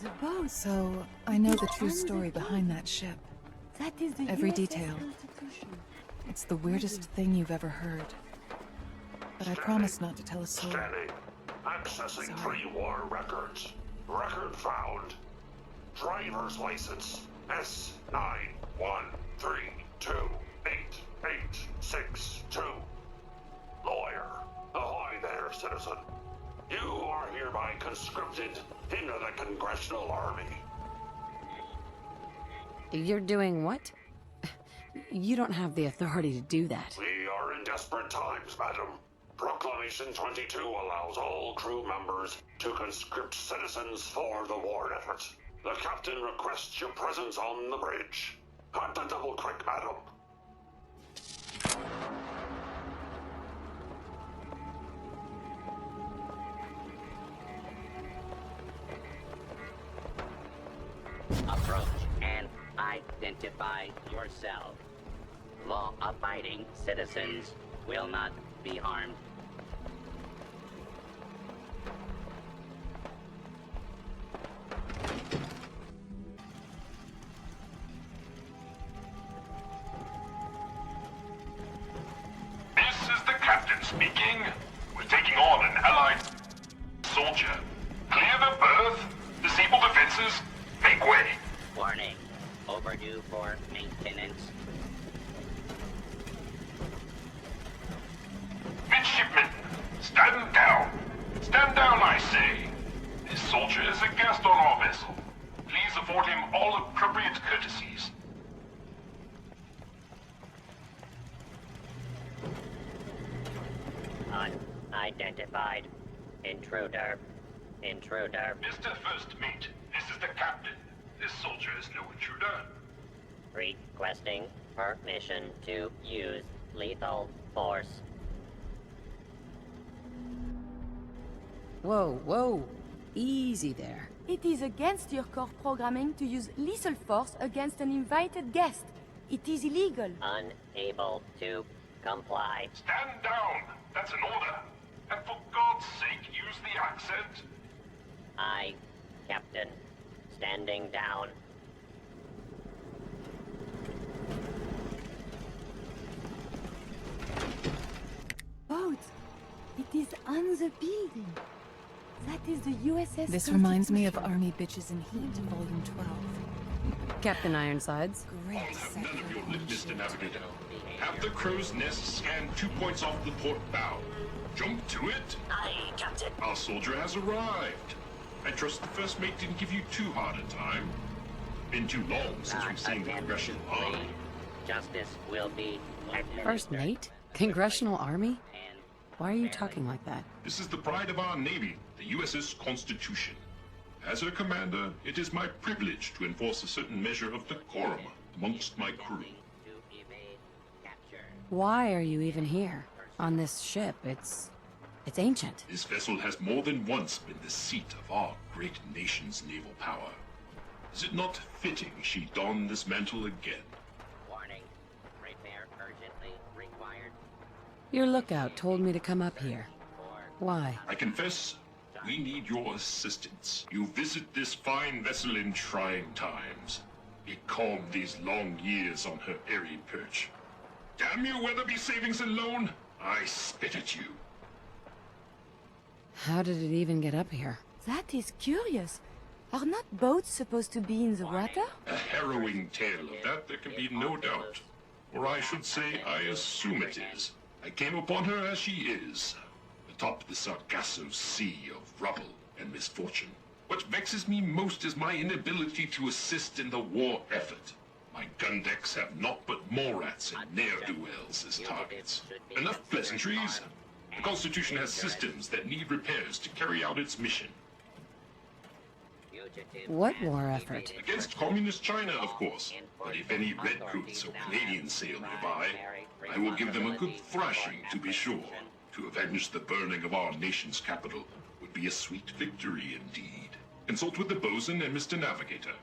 The boat. So, I know the true story behind that ship. That is the Every USS detail. Constitution. It's the weirdest thing you've ever heard. But I promise not to tell a soul. Steady. Accessing pre-war records. Record found. Driver's license S91328862. Lawyer. Ahoy there, citizen. You are hereby conscripted into the Congressional Army. You're doing what? You don't have the authority to do that. We are in desperate times, madam. Proclamation 22 allows all crew members to conscript citizens for the war effort. The captain requests your presence on the bridge. At the double quick, madam. Approach and identify yourself. Law-abiding citizens will not be harmed. This is the captain speaking. We're taking on an allied soldier. Clear the berth. Disable defenses. Make way. Warning. Overdue for maintenance. Midshipmen, stand down. Stand down, I say. This soldier is a guest on our vessel. Please afford him all appropriate courtesies. Unidentified. Intruder. Intruder. Mr. First Mate, this is the captain. This soldier is no intruder. Requesting permission to use lethal force. Whoa, whoa. Easy there. It is against your core programming to use lethal force against an invited guest. It is illegal. Unable to comply. Stand down. That's an order. And for God's sake, use the accent. I, Captain, standing down. Boat. It is on the building. That is the USS This reminds me of Constitution. Army Bitches in Heat, Volume 12. Captain Ironsides. Great I'll have set none of your for lip, Mr. shit. Navigator. Have the crow's nest scan 2 points off the port bow. Jump to it. Aye, Captain. Our soldier has arrived. I trust the first mate didn't give you too hard a time. Been too long since we've seen the Congressional Army. Justice will be administered. First mate? Congressional Army? And Why are you talking like that? This is the pride of our Navy, the USS Constitution. As her commander, it is my privilege to enforce a certain measure of decorum amongst my crew. to evade capture. Why are you even here? On this ship, it's ancient. This vessel has more than once been the seat of our great nation's naval power. Is it not fitting she don this mantle again? Warning. Repair urgently required. Your lookout told me to come up here. Why? I confess, we need your assistance. You visit this fine vessel in trying times. Be calm these long years on her airy perch. Damn you, Weatherby Savings and Loan! I spit at you. How did it even get up here? That is curious. Are not boats supposed to be in the water? A harrowing tale of that there can be no doubt. Or I should say, I assume it is. I came upon her as she is, atop the Sargasso Sea of rubble and misfortune. What vexes me most is my inability to assist in the war effort. My gun decks have naught but Morats and ne'er-do-wells as targets. Enough pleasantries. The Constitution has systems that need repairs to carry out its mission. What war effort? Against communist China, of course. But if any redcoats or Canadians sail nearby, I will give them a good thrashing, to be sure. To avenge the burning of our nation's capital would be a sweet victory indeed. Consult with the bosun and Mr. Navigator.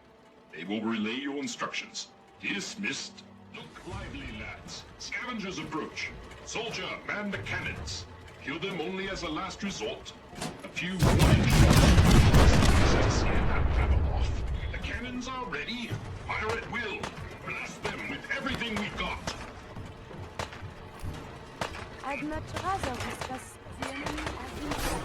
They will relay your instructions. Dismissed. Look lively, lads. Scavengers approach. Soldier, man the cannons. Kill them only as a last resort. A few warning shots. Set aside that rabble. weapons are ready. Fire at will. Blast them with everything we've got. I'd much rather discuss the enemy as himself.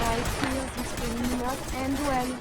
I feel this will not end well.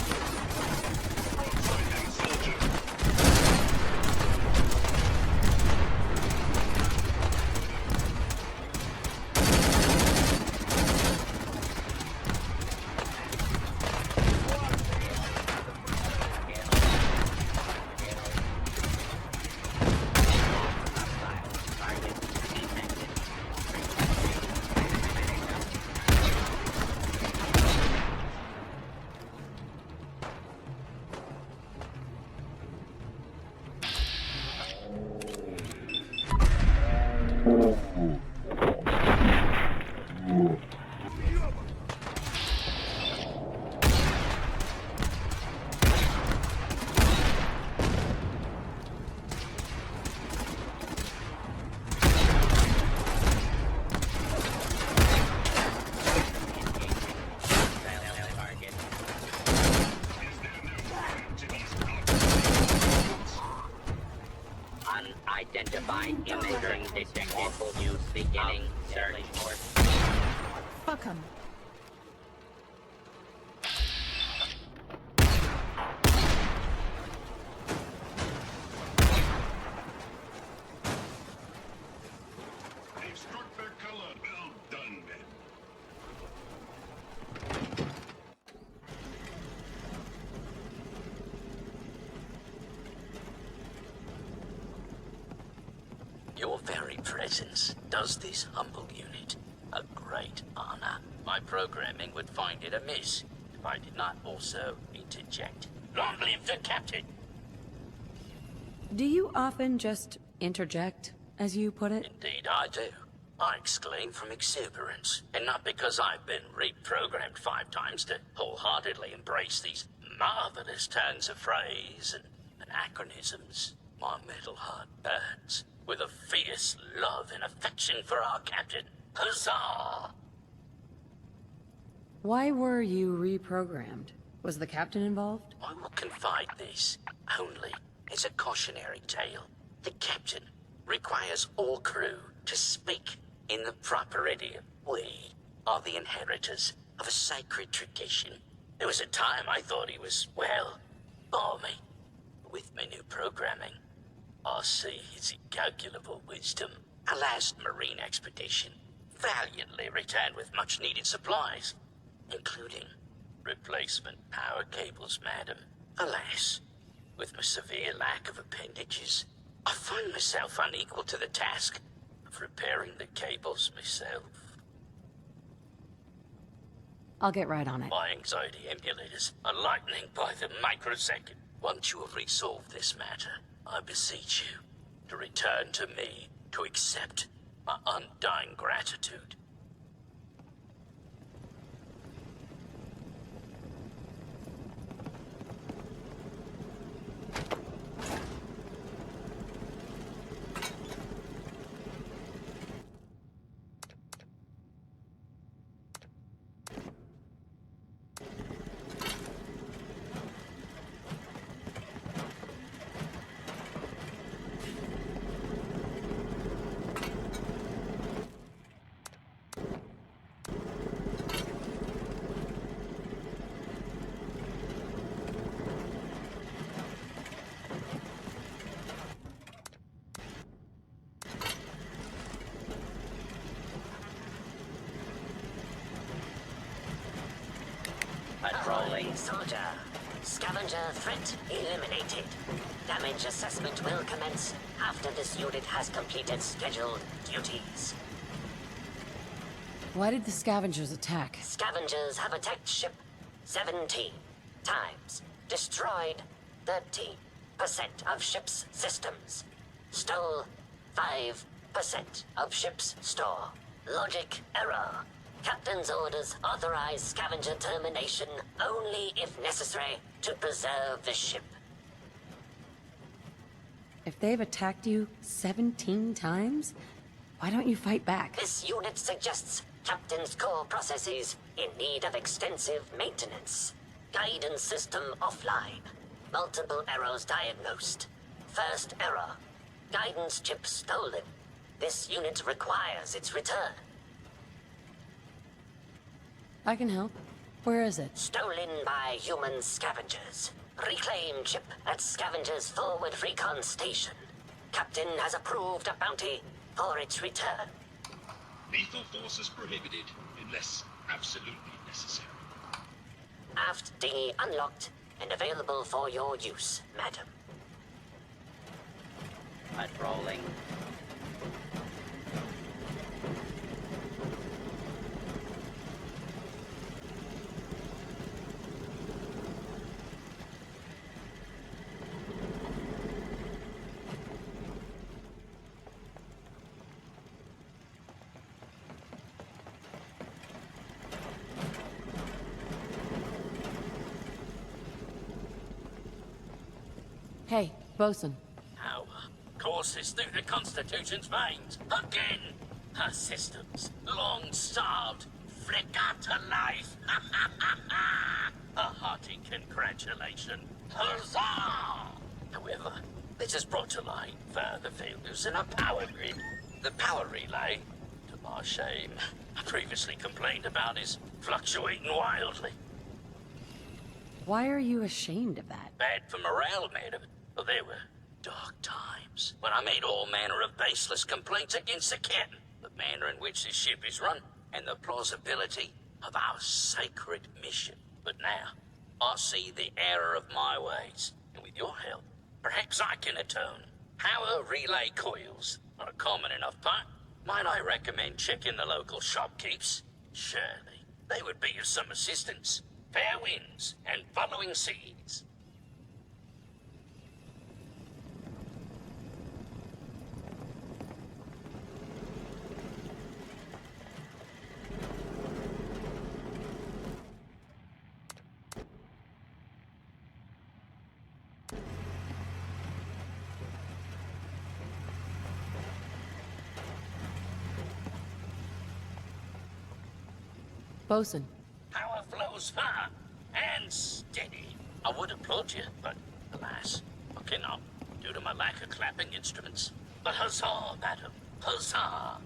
Unidentified immigrant detected. Use beginning. Search for. Fuck 'em. They've struck their color. Well done, men. Your very presence does this humble unit a great honor. My programming would find it amiss if I did not also interject. Long live the captain! Do you often just interject, as you put it? Indeed I do. I exclaim from exuberance, and not because I've been reprogrammed 5 times to wholeheartedly embrace these marvelous turns of phrase and anachronisms. My metal heart burns with a fierce love and affection for our captain. Huzzah! Why were you reprogrammed? Was the captain involved? I will confide this only as a cautionary tale. The captain requires all crew to speak in the proper idiom. We are the inheritors of a sacred tradition. There was a time I thought he was, well, balmy. With my new programming, I see his incalculable wisdom. A last marine expedition valiantly returned with much-needed supplies, including replacement power cables, madam. Alas, with my severe lack of appendages, I find myself unequal to the task of repairing the cables myself. I'll get right on it. My anxiety emulators are lightning by the microsecond. Once you have resolved this matter, I beseech you to return to me to accept my undying gratitude. Patrolling soldier. Scavenger threat eliminated. Damage assessment will commence after this unit has completed scheduled duties. Why did the scavengers attack? Scavengers have attacked ship 17 times. Destroyed 13% of ship's systems. Stole 5% of ship's store. Logic error. Captain's orders authorize scavenger termination only if necessary to preserve the ship. If they've attacked you 17 times, why don't you fight back? This unit suggests Captain's core processes in need of extensive maintenance. Guidance system offline. Multiple errors diagnosed. First error. Guidance chip stolen. This unit requires its return. I can help. Where is it? Stolen by human scavengers. Reclaim chip at Scavengers Forward Recon Station. Captain has approved a bounty for its return. Lethal force is prohibited unless absolutely necessary. Aft dinghy unlocked and available for your use, madam. Patrolling. Hey, bosun. Our courses through the Constitution's veins. Again! Her systems, long starved, flicker to life. A hearty congratulation. Huzzah! However, this has brought to light further failures in our power grid. The power relay, to my shame, I previously complained about is fluctuating wildly. Why are you ashamed of that? Bad for morale, madam. Well, there were dark times when I made all manner of baseless complaints against the captain, the manner in which this ship is run, and the plausibility of our sacred mission. But now, I see the error of my ways, and with your help, perhaps I can atone. Power relay coils are a common enough part. Might I recommend checking the local shopkeepers? Surely, they would be of some assistance. Fair winds and following seas. Bosun. Power flows far and steady. I would applaud you, but alas, I cannot, due to my lack of clapping instruments. But huzzah, madam, huzzah!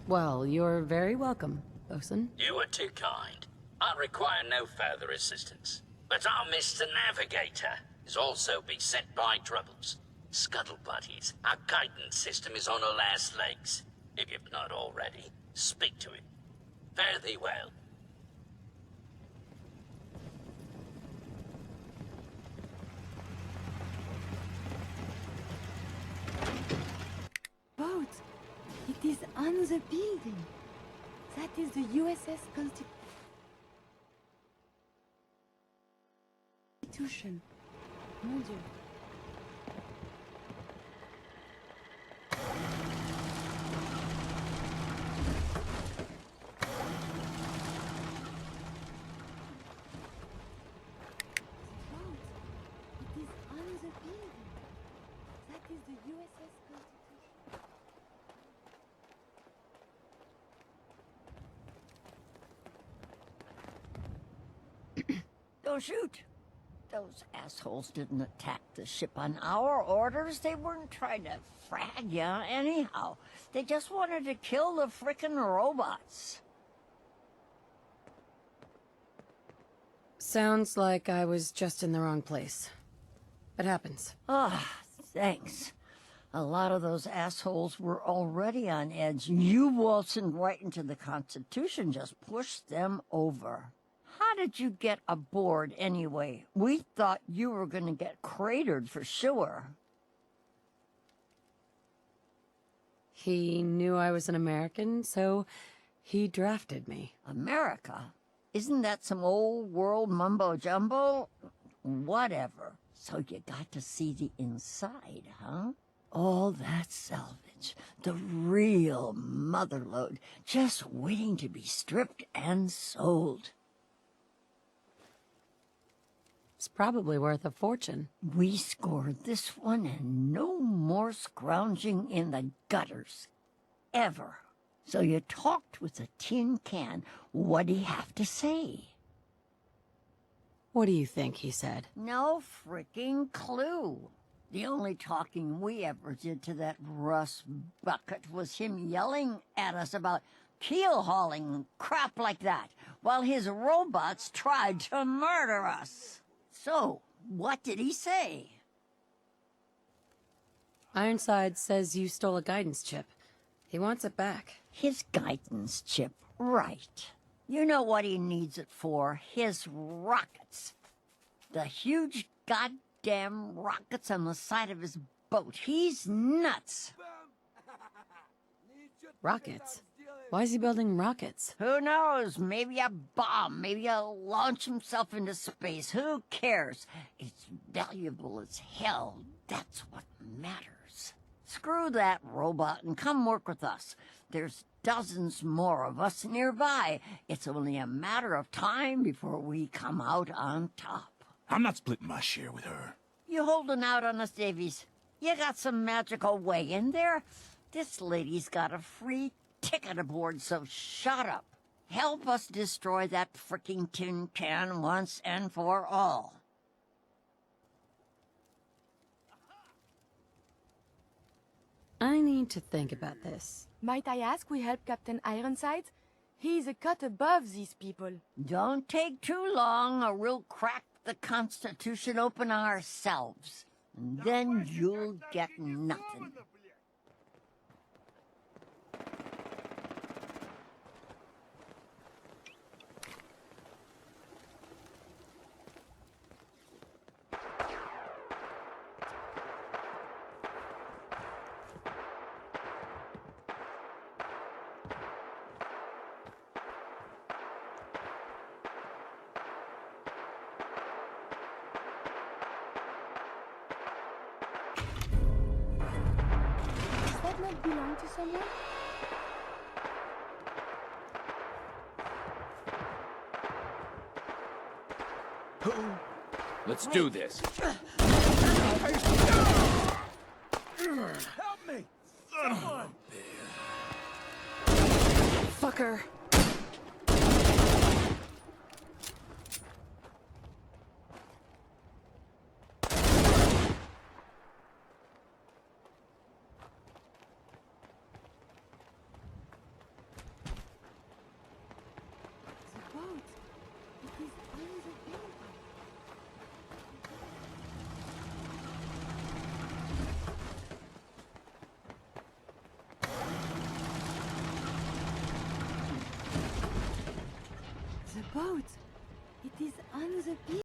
Well, you're very welcome, bosun. You are too kind. I require no further assistance. But our Mr. Navigator is also beset by troubles. Scuttle buddies, our guidance system is on her last legs. If you've not already, speak to it. Fare thee well. Boat! It is on the building. That is the USS Constitution. Mon Dieu. It is on the building. That is the USS Constitution. Don't shoot. Those assholes didn't attack the ship on our orders. They weren't trying to frag ya anyhow. They just wanted to kill the frickin' robots. Sounds like I was just in the wrong place. It happens. Ah, thanks. A lot of those assholes were already on edge. You waltzing right into the Constitution just pushed them over. How did you get aboard anyway? We thought you were gonna get cratered for sure. He knew I was an American, so he drafted me. America? Isn't that some old world mumbo-jumbo? Whatever. So you got to see the inside, huh? All that salvage, the real motherlode, just waiting to be stripped and sold. It's probably worth a fortune. We scored this one and no more scrounging in the gutters. Ever. So you talked with the tin can. What'd he have to say? What do you think he said? No freaking clue. The only talking we ever did to that rust bucket was him yelling at us about keel hauling and crap like that, while his robots tried to murder us. So, what did he say? Ironsides says you stole a guidance chip. He wants it back. His guidance chip, right. You know what he needs it for? His rockets. The huge goddamn rockets on the side of his boat. He's nuts. Rockets? Why is he building rockets? Who knows? Maybe a bomb. Maybe he'll launch himself into space. Who cares? It's valuable as hell. That's what matters. Screw that robot and come work with us. There's dozens more of us nearby. It's only a matter of time before we come out on top. I'm not splitting my share with her. You holding out on us, Davies? You got some magical way in there? This lady's got a free ticket aboard, so shut up. Help us destroy that fricking tin can once and for all. I need to think about this. Might I ask we help Captain Ironsides? He's a cut above these people. Don't take too long, or we'll crack the Constitution open ourselves. And then you'll get nothing. Does that not belong to someone? Let's do this. Help me! Someone! Fucker. The boat. It is on the boat. The boat. It is on the beach.